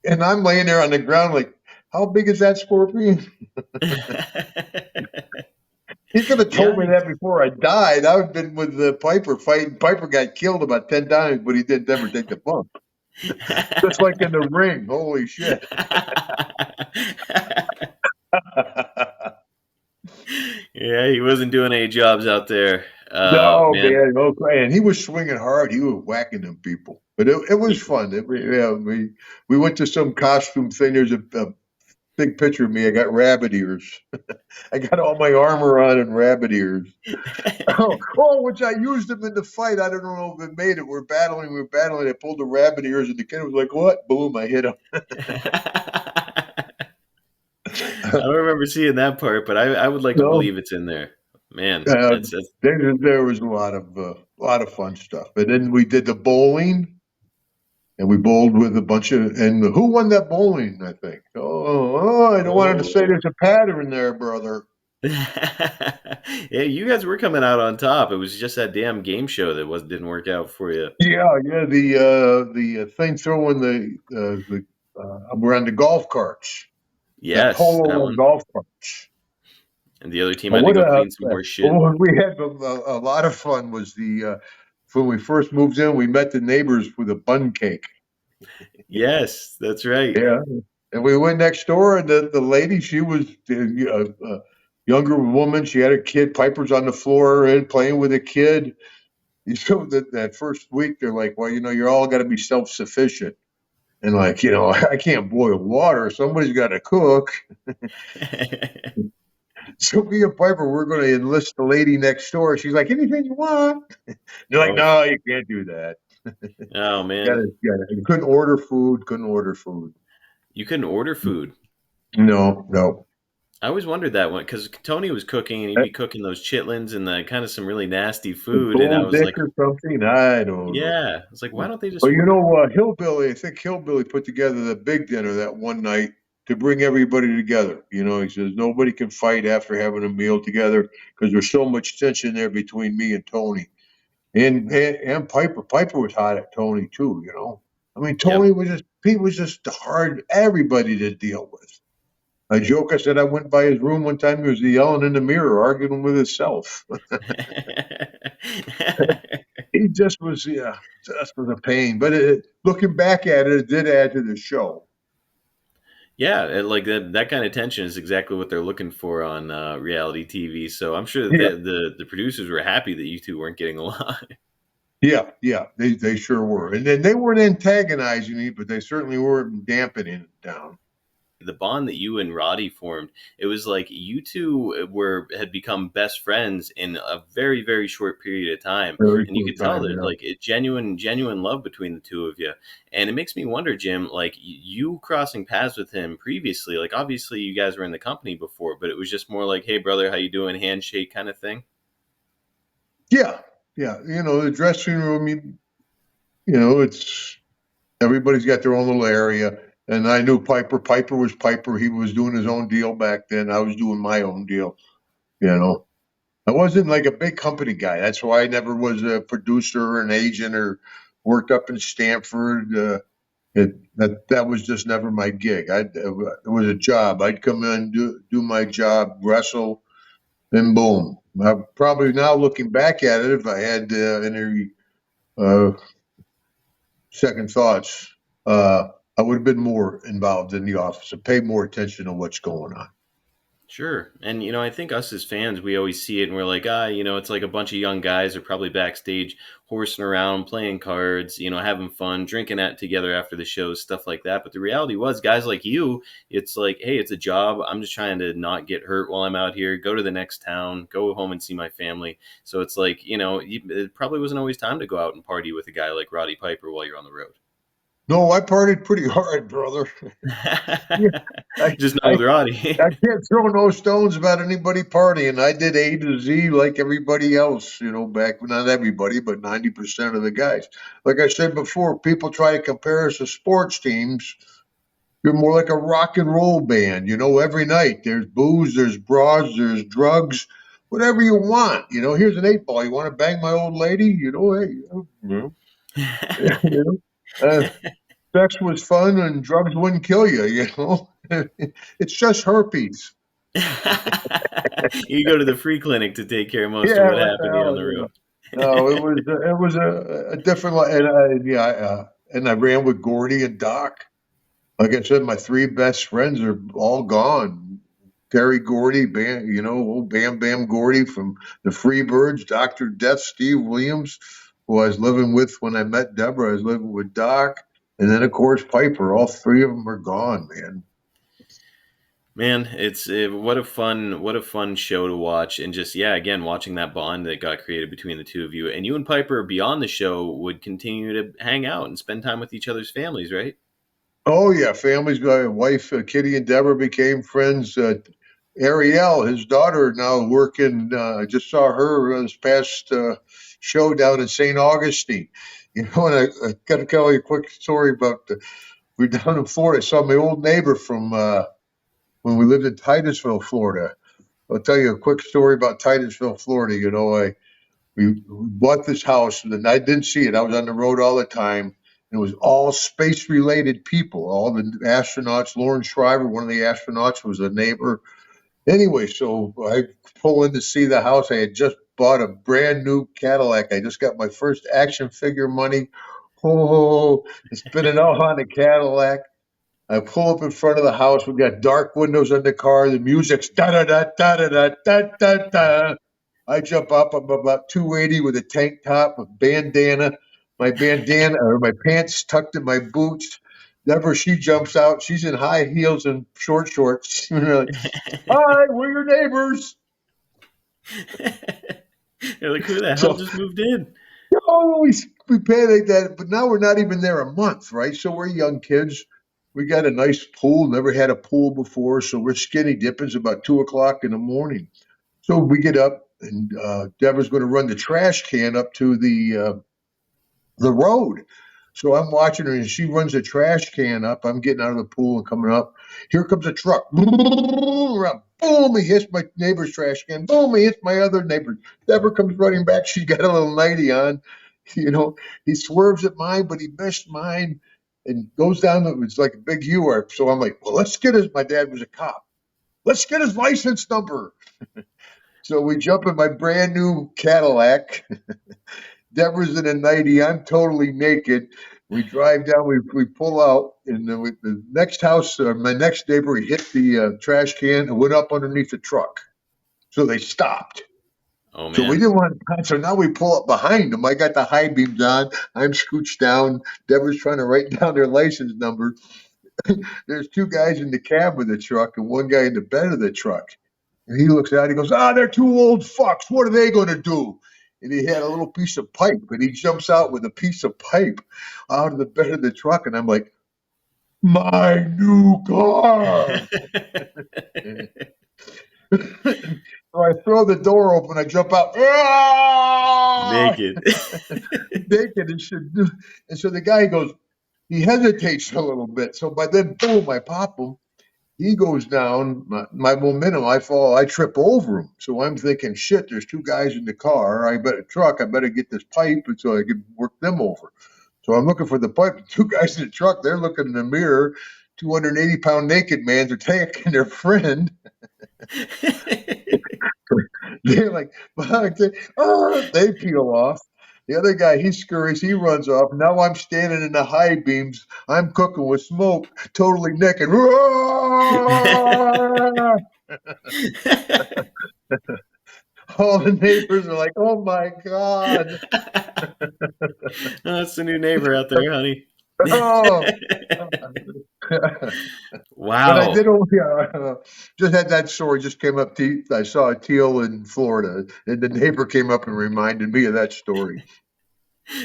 And I'm laying there on the ground like, how big is that scorpion? He could have told me Yeah. that before I died. I would have been with Piper fighting. Piper got killed about 10 times, but he didn't ever take the bump. Just like in the ring. Holy shit. Yeah, he wasn't doing any jobs out there. No, Man. man. Okay. And he was swinging hard. He was whacking them people. But it was fun. We went to some costume thing. There's a big picture of me. I got rabbit ears. I got all my armor on and rabbit ears. Which I used them in the fight. I don't know if it made it. We're battling. I pulled the rabbit ears, and the kid was like, "What?" Boom! I hit him. I don't remember seeing that part, but I would like to No, believe it's in there. Man, uh, that's there was a lot of fun stuff. And then we did the bowling, and we bowled with a bunch of. And who won that bowling? I think. I don't want to say oh. there's a pattern there, brother. Yeah, you guys were coming out on top. It was just that damn game show that didn't work out for you. Yeah. The thing throwing around the golf carts. That Yes, that polo one. golf carts. And the other team But had to what go clean some horse shit. what we had a lot of fun was when we first moved in, we met the neighbors with a bun cake. Yes, that's right. Yeah, and we went next door, and the lady, she was a younger woman. She had a kid. Piper's on the floor and playing with a kid. So that first week, they're like, "Well, you're all got to be self-sufficient." And like, I can't boil water. Somebody's got to cook. So me and Piper, we're going to enlist the lady next door. She's like, anything you want. You're like, Oh, no, you can't do that. oh man, You couldn't order food. Couldn't order food. you couldn't order food. No, no. I always wondered that one because Tony was cooking and he'd be cooking those chitlins and the kind of some really nasty food, and I Gold was dick like, or something. I don't know. yeah, I was like, why don't they just But order? Hillbilly, I think Hillbilly put together the big dinner that one night to bring everybody together. He says nobody can fight after having a meal together because there's so much tension there between me and Tony. And Piper. Piper was hot at Tony too. I mean, Yep. he was just hard everybody to deal with. I joke. I said I went by his room one time. He was yelling in the mirror, arguing with himself. He just was, yeah, just was a pain. But looking back at it, it did add to the show. Yeah, and like that kind of tension is exactly what they're looking for on reality TV. So I'm sure that Yeah, the producers were happy that you two weren't getting along. yeah, they sure were. And then they weren't antagonizing me, but they certainly weren't dampening it down. The bond that you and Roddy formed, it was like you two had become best friends in a very, very short period of time. Very And you cool could tell time, there's yeah. like a genuine love between the two of you. And it makes me wonder, Jim, like you crossing paths with him previously, like obviously you guys were in the company before, but it was just more like, hey brother, how you doing? Handshake kind of thing. Yeah, yeah. The dressing room. It's everybody's got their own little area. And I knew Piper. Piper was Piper. He was doing his own deal back then. I was doing my own deal. You know, I wasn't like a big company guy. That's why I never was a producer or an agent or worked up in Stanford. That was just never my gig. It was a job. I'd come in, do my job, wrestle, then boom. Probably now looking back at it, if I had any uh, second thoughts, I would have been more involved in the office and paid more attention to what's going on. Sure. And, I think us as fans, we always see it and we're like, it's like a bunch of young guys are probably backstage horsing around, playing cards, having fun, drinking at together after the shows, stuff like that. But the reality was, guys like you, it's like, hey, it's a job. I'm just trying to not get hurt while I'm out here, go to the next town, go home and see my family. So it's like, it probably wasn't always time to go out and party with a guy like Roddy Piper while you're on the road. No, I partied pretty hard, brother. Yeah, I, Just not I with Roddy. I can't throw no stones about anybody partying. I did A to Z like everybody else, back not everybody, but 90% of the guys. Like I said before, people try to compare us to sports teams. You're more like a rock and roll band, every night. There's booze, there's bras, there's drugs, whatever you want. Here's an 8 ball. You want to bang my old lady? Hey, you sex was fun and drugs wouldn't kill you. It's just herpes. You go to the free clinic to take care of most of Yeah, what what the happened to you on hell? the road. No, it was a different and and I ran with Gordy and Doc. Like I said, my three best friends are all gone. Terry Gordy, old Bam Bam Gordy from the Freebirds, Dr. Death, Steve Williams, who I was living with when I met Deborah. I was living with Doc, and then of course Piper. All three of them are gone, man. Man, it's what a fun show to watch, and just again watching that bond that got created between the two of you, and you and Piper beyond the show would continue to hang out and spend time with each other's families, right? Oh yeah, families. My wife, Kitty and Deborah became friends. Ariel, his daughter, now working. I just saw her this past show down in St. Augustine. And I got to tell you a quick story about. We're down in Florida. I saw my old neighbor from when we lived in Titusville, Florida. I'll tell you a quick story about Titusville, Florida. We bought this house, and I didn't see it. I was on the road all the time. It was all space-related people, all the astronauts. Lauren Shriver, one of the astronauts, was a neighbor. Anyway, so I pull in to see the house. I had just bought a brand new Cadillac. I just got my first action figure money. Oh, spent it all on the Cadillac. I pull up in front of the house. We got dark windows on the car. The music's da da da da da da da da da. I jump up. I'm about 280 with a tank top, a bandana, my bandana or my pants tucked in my boots. Deborah, she jumps out. She's in high heels and short shorts. Hi, we're your neighbors. You're like, who the hell So, just moved in? we panicked that, but now we're not even there a month, right? So we're young kids. We got a nice pool. Never had a pool before, so we're skinny dipping. It's about 2 o'clock in the morning. So we get up, and Deborah's going to run the trash can up to the road. So I'm watching her, and she runs the trash can up. I'm getting out of the pool and coming up. Here comes a truck. Boom! He hits my neighbor's trash can. Boom! He hits my other neighbor. Deborah comes running back. She's got a little nightie on. He swerves at mine, but he missed mine and goes down. It's like a big U-arc. So I'm like, well, let's get his. My dad was a cop. Let's get his license number. So we jump in my brand new Cadillac. Deborah's in a nightie. I'm totally naked. We drive down. We pull out, and then the next house, my next neighbor, he hit the trash can and went up underneath the truck. So they stopped. Oh So we man. didn't want to. So now we pull up behind them. I got the high beams on. I'm scooched down. Deborah's trying to write down their license number. There's two guys in the cab of the truck and one guy in the bed of the truck. And he looks out, he goes, they're two old fucks. What are they going to do? And he had a little piece of pipe, and he jumps out with a piece of pipe out of the bed of the truck. And I'm like, my new car. So I throw the door open, I jump out, Naked. naked. And so the guy goes, he hesitates a little bit. So by then, boom, I pop him. He goes down, my momentum, I fall, I trip over him. So I'm thinking, shit, there's two guys in the car. I better get this pipe so I can work them over. So I'm looking for the pipe. The two guys in the truck, they're looking in the mirror. 280-pound naked man, they're taking their friend. They're like, they peel off. The other guy, he scurries, he runs off. Now I'm standing in the high beams. I'm cooking with smoke, totally naked. All the neighbors are like, oh my God. That's the new neighbor out there, honey. Oh. But I Wow. did only just had that story just came up. I saw a teal in Florida, and the neighbor came up and reminded me of that story.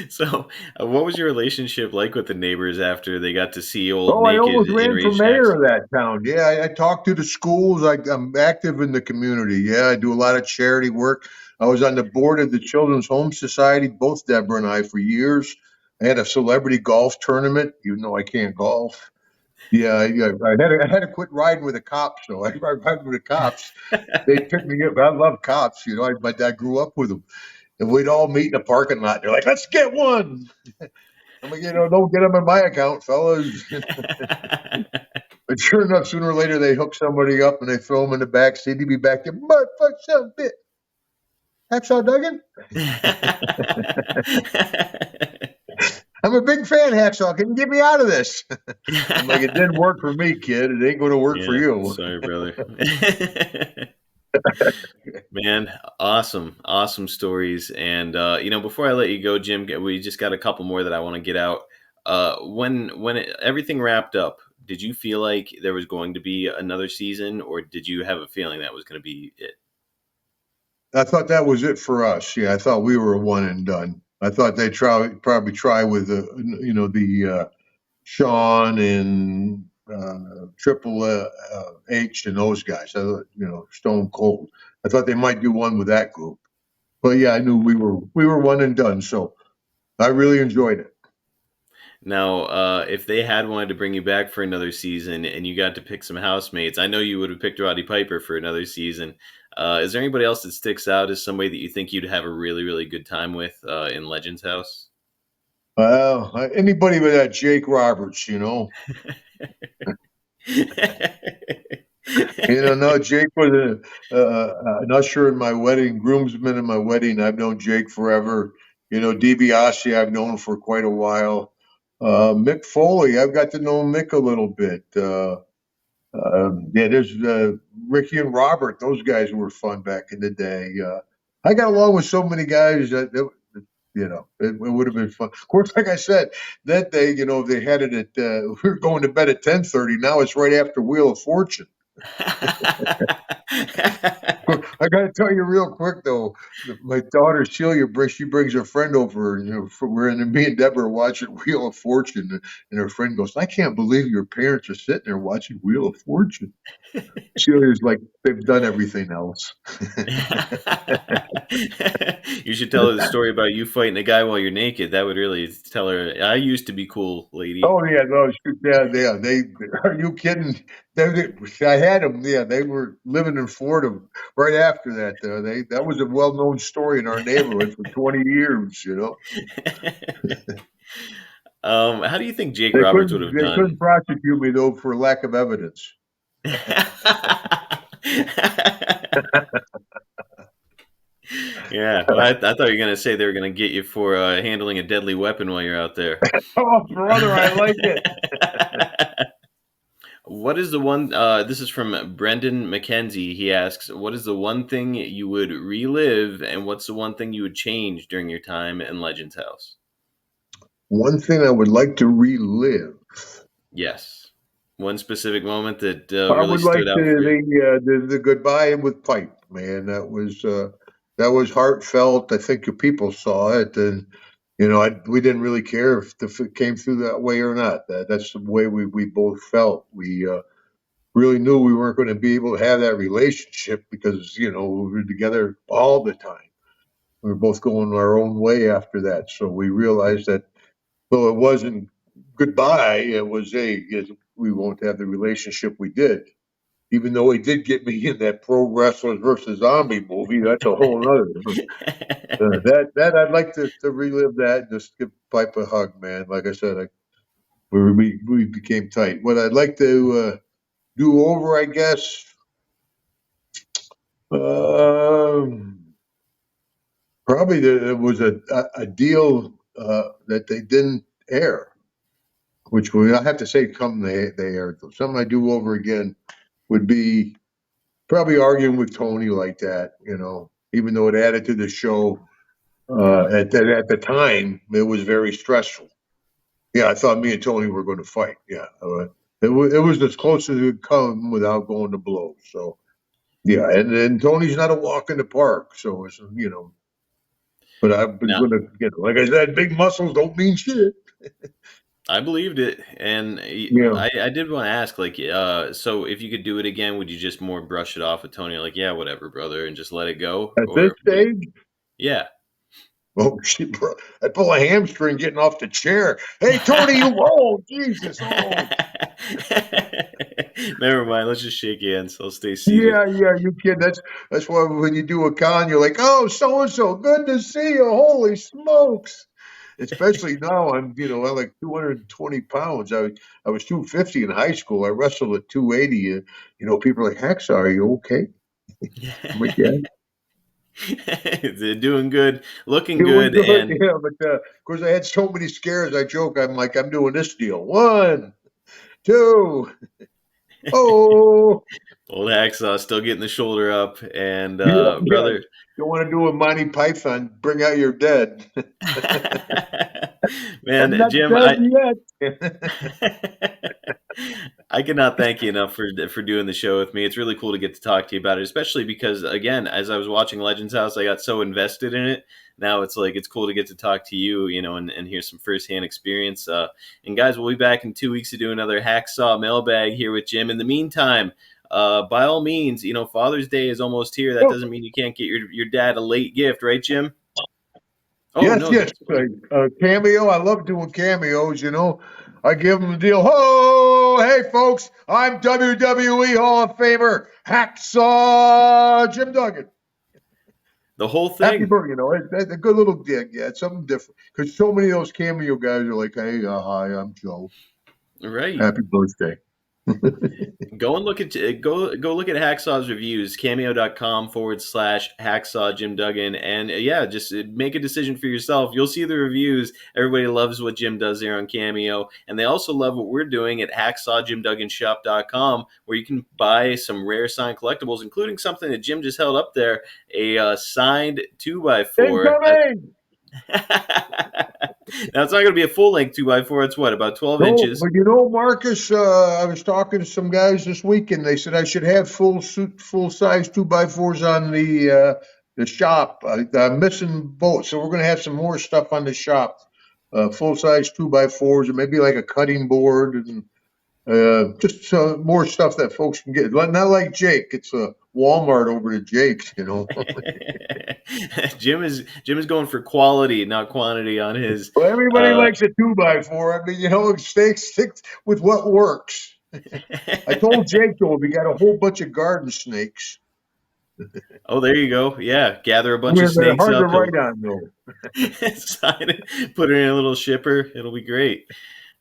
So, what was your relationship like with the neighbors after they got to see old Oh, I naked almost ran for enraged mayor hacks? of that town. Yeah, I talked to the schools. I'm active in the community. Yeah, I do a lot of charity work. I was on the board of the Children's Home Society, both Deborah and I, for years. I had a celebrity golf tournament, even though I can't golf. Yeah, I had to quit riding with the cops, though. I ride with the cops. They picked me up. I love cops. My dad grew up with them. And we'd all meet in the parking lot. They're like, let's get one. I'm like, don't get them in my account, fellas. But sure enough, sooner or later, they hook somebody up and they throw them in the back seat. He'd be back there, motherfucker, son of a bitch. Hacksaw Duggan? I'm a big fan, Hacksaw. Can you get me out of this? I'm like, it didn't work for me, kid. It ain't going to work for Yeah, you. sorry, brother. Man, awesome stories. And before I let you go, Jim, we just got a couple more that I want to get out. When everything wrapped up, did you feel like there was going to be another season, or did you have a feeling that was going to be it? I thought that was it for us. Yeah, I thought we were a one and done. I thought they'd probably try with the Sean and Triple H and those guys. I thought, Stone Cold. I thought they might do one with that group. But yeah, I knew we were one and done. So I really enjoyed it. Now, if they had wanted to bring you back for another season and you got to pick some housemates, I know you would have picked Roddy Piper for another season. Is there anybody else that sticks out as somebody that you think you'd have a really, really good time with in Legends House? Anybody with that Jake Roberts, no, Jake was an usher in my wedding, groomsman in my wedding. I've known Jake forever. DiBiase, I've known for quite a while. Mick Foley, I've got to know Mick a little bit. There's Ricky and Robert. Those guys were fun back in the day. I got along with so many guys it would have been fun. Of course, like I said, that day, they had it at, we were going to bed at 10:30. Now it's right after Wheel of Fortune. I got to tell you real quick though, my daughter Celia brings her friend over, and me and Deborah are watching Wheel of Fortune, and her friend goes, "I can't believe your parents are sitting there watching Wheel of Fortune." Celia's like, "They've done everything else." You should tell her the story about you fighting a guy while you're naked. That would really tell her, I used to be cool, lady. Oh yeah, no, shoot, yeah. They are you kidding? I had them. Yeah, they were living in Florida right after that. That was a well-known story in our neighborhood for 20 years. How do you think Jake Roberts would have They done? couldn't prosecute me though for lack of evidence. Yeah, I thought you were going to say they were going to get you for handling a deadly weapon while you're out there. Oh, brother, I like it. What is the one? This is from Brendan McKenzie. He asks, "What is the one thing you would relive, and what's the one thing you would change during your time in Legends House?" One thing I would like to relive. Yes, one specific moment that I really would like stood out for you. the goodbye with Pipe, man. That was heartfelt. I think the people saw it, and we didn't really care if it came through that way or not. That's the way we both felt. We really knew we weren't going to be able to have that relationship because we were together all the time. We were both going our own way after that, so we realized that though it wasn't goodbye, it was we won't have the relationship we did. Even though he did get me in that Pro Wrestlers versus Zombie movie, that's a whole other. That I'd like to relive that and just give Pipe a hug, man. Like I said, we became tight. What I'd like to do over, I guess, probably there was a deal that they didn't air, which I have to say, come they aired. Something I do over again would be probably arguing with Tony like that, even though it added to the show. At the time, it was very stressful. Yeah, I thought me and Tony were going to fight. Yeah, it was as close as it could come without going to blows. So yeah, and Tony's not a walk in the park. So it's. But I've been Now, going to get, like I said, big muscles don't mean shit. I believed it, and Yeah. I did want to ask, like, so if you could do it again, would you just more brush it off with Tony, like, yeah, whatever, brother, and just let it go, At this or stage, yeah? oh shit, bro. I pull a hamstring getting off the chair. Hey, Tony, you old. Jesus, oh. Never mind. Let's just shake hands. I'll stay seated. Yeah, you kid. That's why when you do a con, you're like, oh, so and so, good to see you. Holy smokes! Especially now, I'm like 220 pounds. I was 250 in high school. I wrestled at 280. People are like, Hacksaw, are you okay? I'm like, yeah, They're doing good, looking doing good, good. and Yeah, but of course, I had so many scares. I joke. I'm like, I'm doing this deal. 1, 2, oh, old Hacksaw still getting the shoulder up. And yeah. brother, You want to do a Monty Python? Bring out your dead. I'm man, not Jim, dead yet. I cannot thank you enough for doing the show with me. It's really cool to get to talk to you about it, especially because, again, as I was watching Legends House, I got so invested in it. Now it's like it's cool to get to talk to you, and hear some firsthand experience. And guys, we'll be back in 2 weeks to do another Hacksaw mailbag here with Jim. In the meantime, by all means, Father's Day is almost here. That doesn't mean you can't get your dad a late gift, right, Jim? Oh Yes, no, yes. Cameo. I love doing cameos. I give them the deal. Oh, hey, folks. I'm WWE Hall of Famer Hacksaw Jim Duggan. the whole Happy thing, birthday. It's a good little dig. Yeah, it's something different. Because so many of those cameo guys are like, hey, hi, I'm Joe. right? Happy birthday. Go and look at go look at Hacksaw's reviews, cameo.com/Hacksaw Jim Duggan, and yeah, just make a decision for yourself. You'll see the reviews. Everybody loves what Jim does there on Cameo, and they also love what we're doing at HacksawJimDugganShop.com, where you can buy some rare signed collectibles, including something that Jim just held up there, a signed 2x4. Incoming! Now it's not going to be a full length 2x4. It's what, about 12 No, inches. but Marcus, I was talking to some guys this week, and they said I should have full size 2x4s on the shop. I'm missing both, so we're going to have some more stuff on the shop. Full size 2x4s, and maybe like a cutting board, and just more stuff that folks can get. Not like Jake. It's a Walmart over to Jake's. Jim is going for quality, not quantity on his. Well, everybody likes a 2x4. I mean, stick with what works. I told Jake, though, we got a whole bunch of garden snakes. Oh, there you go. Yeah, gather a bunch They're of snakes hard to up. write on, though. Sign it, put it in a little shipper. It'll be great.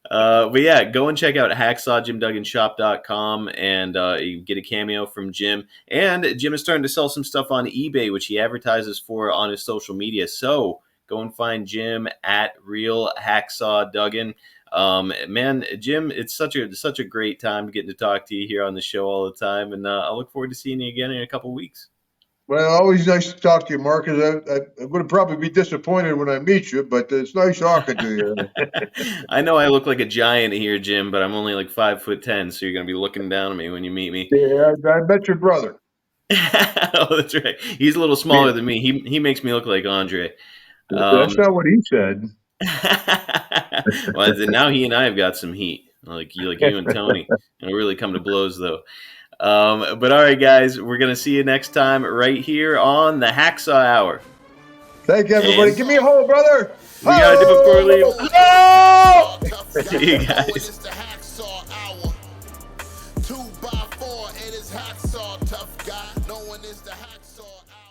But yeah, go and check out HacksawJimDugganShop.com, and you get a cameo from Jim. And Jim is starting to sell some stuff on eBay, which he advertises for on his social media. So go and find Jim at Real Hacksaw Duggan. Man, Jim, it's such a great time getting to talk to you here on the show all the time, and I look forward to seeing you again in a couple weeks. Well, always nice to talk to you, Marcus. I'm going to probably be disappointed when I meet you, but it's nice talking to you. I know I look like a giant here, Jim, but I'm only like 5'10", so you're going to be looking down at me when you meet me. Yeah, I met your brother. Oh, that's right. He's a little smaller than me. He makes me look like Andre. That's not what he said. Well, now he and I have got some heat, like you and Tony, and we'll really come to blows though. But all right, guys, we're gonna see you next time right here on the Hacksaw Hour. Thank you, everybody. Give me a hole, brother. We gotta do it before we leave. Oh! See you guys. It's the Hacksaw Hour. 2x4, it is Hacksaw, tough guy. No one is the Hacksaw Hour.